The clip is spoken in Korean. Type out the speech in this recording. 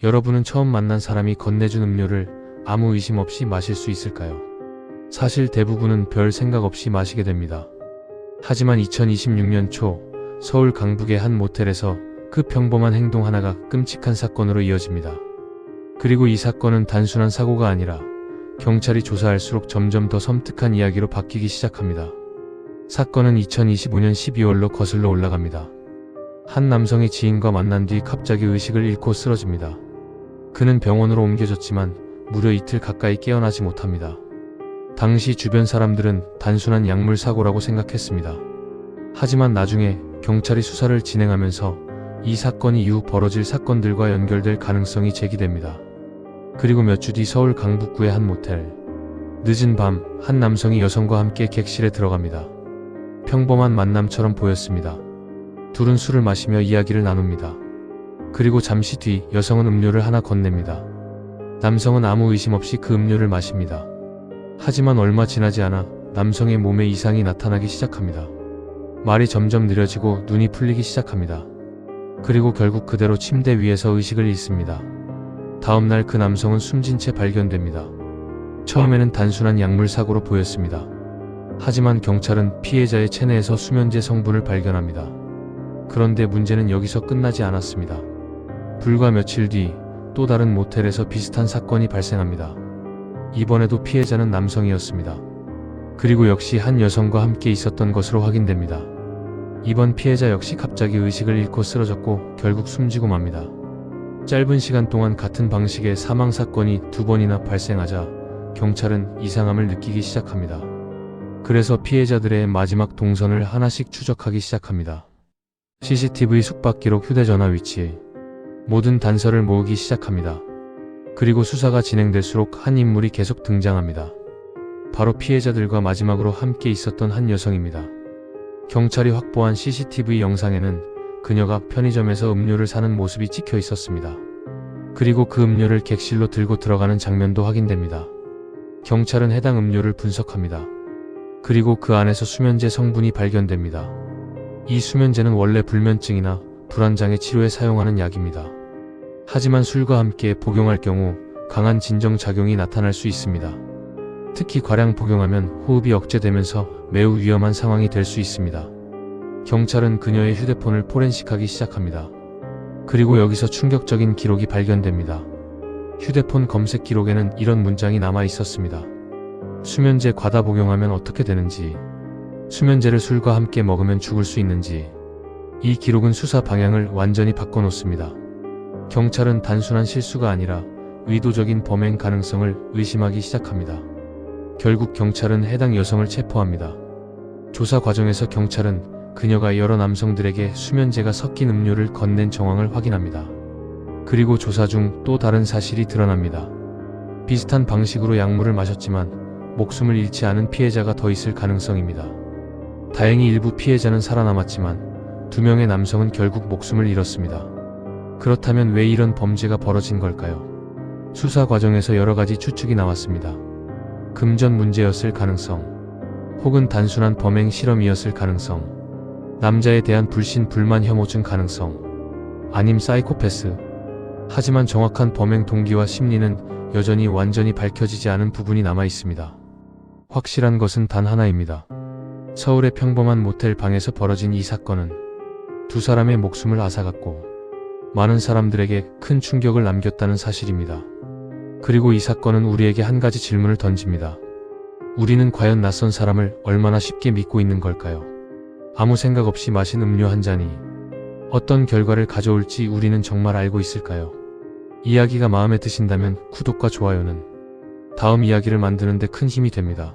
여러분은 처음 만난 사람이 건네준 음료를 아무 의심 없이 마실 수 있을까요? 사실 대부분은 별 생각 없이 마시게 됩니다. 하지만 2026년 초 서울 강북의 한 모텔에서 그 평범한 행동 하나가 끔찍한 사건으로 이어집니다. 그리고 이 사건은 단순한 사고가 아니라 경찰이 조사할수록 점점 더 섬뜩한 이야기로 바뀌기 시작합니다. 사건은 2025년 12월로 거슬러 올라갑니다. 한 남성이 지인과 만난 뒤 갑자기 의식을 잃고 쓰러집니다. 그는 병원으로 옮겨졌지만 무려 이틀 가까이 깨어나지 못합니다. 당시 주변 사람들은 단순한 약물 사고라고 생각했습니다. 하지만 나중에 경찰이 수사를 진행하면서 이 사건이 이후 벌어질 사건들과 연결될 가능성이 제기됩니다. 그리고 몇 주 뒤 서울 강북구의 한 모텔. 늦은 밤 한 남성이 여성과 함께 객실에 들어갑니다. 평범한 만남처럼 보였습니다. 둘은 술을 마시며 이야기를 나눕니다. 그리고 잠시 뒤 여성은 음료를 하나 건넵니다. 남성은 아무 의심 없이 그 음료를 마십니다. 하지만 얼마 지나지 않아 남성의 몸에 이상이 나타나기 시작합니다. 말이 점점 느려지고 눈이 풀리기 시작합니다. 그리고 결국 그대로 침대 위에서 의식을 잃습니다. 다음날 그 남성은 숨진 채 발견됩니다. 처음에는 단순한 약물 사고로 보였습니다. 하지만 경찰은 피해자의 체내에서 수면제 성분을 발견합니다. 그런데 문제는 여기서 끝나지 않았습니다. 불과 며칠 뒤 또 다른 모텔에서 비슷한 사건이 발생합니다. 이번에도 피해자는 남성이었습니다. 그리고 역시 한 여성과 함께 있었던 것으로 확인됩니다. 이번 피해자 역시 갑자기 의식을 잃고 쓰러졌고 결국 숨지고 맙니다. 짧은 시간 동안 같은 방식의 사망사건이 두 번이나 발생하자 경찰은 이상함을 느끼기 시작합니다. 그래서 피해자들의 마지막 동선을 하나씩 추적하기 시작합니다. CCTV 숙박기록, 휴대전화 위치, 모든 단서를 모으기 시작합니다. 그리고 수사가 진행될수록 한 인물이 계속 등장합니다. 바로 피해자들과 마지막으로 함께 있었던 한 여성입니다. 경찰이 확보한 CCTV 영상에는 그녀가 편의점에서 음료를 사는 모습이 찍혀 있었습니다. 그리고 그 음료를 객실로 들고 들어가는 장면도 확인됩니다. 경찰은 해당 음료를 분석합니다. 그리고 그 안에서 수면제 성분이 발견됩니다. 이 수면제는 원래 불면증이나 불안장애 치료에 사용하는 약입니다. 하지만 술과 함께 복용할 경우 강한 진정작용이 나타날 수 있습니다. 특히 과량 복용하면 호흡이 억제되면서 매우 위험한 상황이 될 수 있습니다. 경찰은 그녀의 휴대폰을 포렌식하기 시작합니다. 그리고 여기서 충격적인 기록이 발견됩니다. 휴대폰 검색 기록에는 이런 문장이 남아 있었습니다. 수면제 과다 복용하면 어떻게 되는지, 수면제를 술과 함께 먹으면 죽을 수 있는지. 이 기록은 수사 방향을 완전히 바꿔놓습니다. 경찰은 단순한 실수가 아니라 의도적인 범행 가능성을 의심하기 시작합니다. 결국 경찰은 해당 여성을 체포합니다. 조사 과정에서 경찰은 그녀가 여러 남성들에게 수면제가 섞인 음료를 건넨 정황을 확인합니다. 그리고 조사 중 또 다른 사실이 드러납니다. 비슷한 방식으로 약물을 마셨지만 목숨을 잃지 않은 피해자가 더 있을 가능성입니다. 다행히 일부 피해자는 살아남았지만 2명의 남성은 결국 목숨을 잃었습니다. 그렇다면 왜 이런 범죄가 벌어진 걸까요? 수사 과정에서 여러 가지 추측이 나왔습니다. 금전 문제였을 가능성, 혹은 단순한 범행 실험이었을 가능성, 남자에 대한 불신, 불만, 혐오증 가능성, 아님 사이코패스. 하지만 정확한 범행 동기와 심리는 여전히 완전히 밝혀지지 않은 부분이 남아 있습니다. 확실한 것은 단 하나입니다. 서울의 평범한 모텔 방에서 벌어진 이 사건은 두 사람의 목숨을 앗아갔고 많은 사람들에게 큰 충격을 남겼다는 사실입니다. 그리고 이 사건은 우리에게 한 가지 질문을 던집니다. 우리는 과연 낯선 사람을 얼마나 쉽게 믿고 있는 걸까요? 아무 생각 없이 마신 음료 한 잔이 어떤 결과를 가져올지 우리는 정말 알고 있을까요? 이야기가 마음에 드신다면 구독과 좋아요는 다음 이야기를 만드는 데 큰 힘이 됩니다.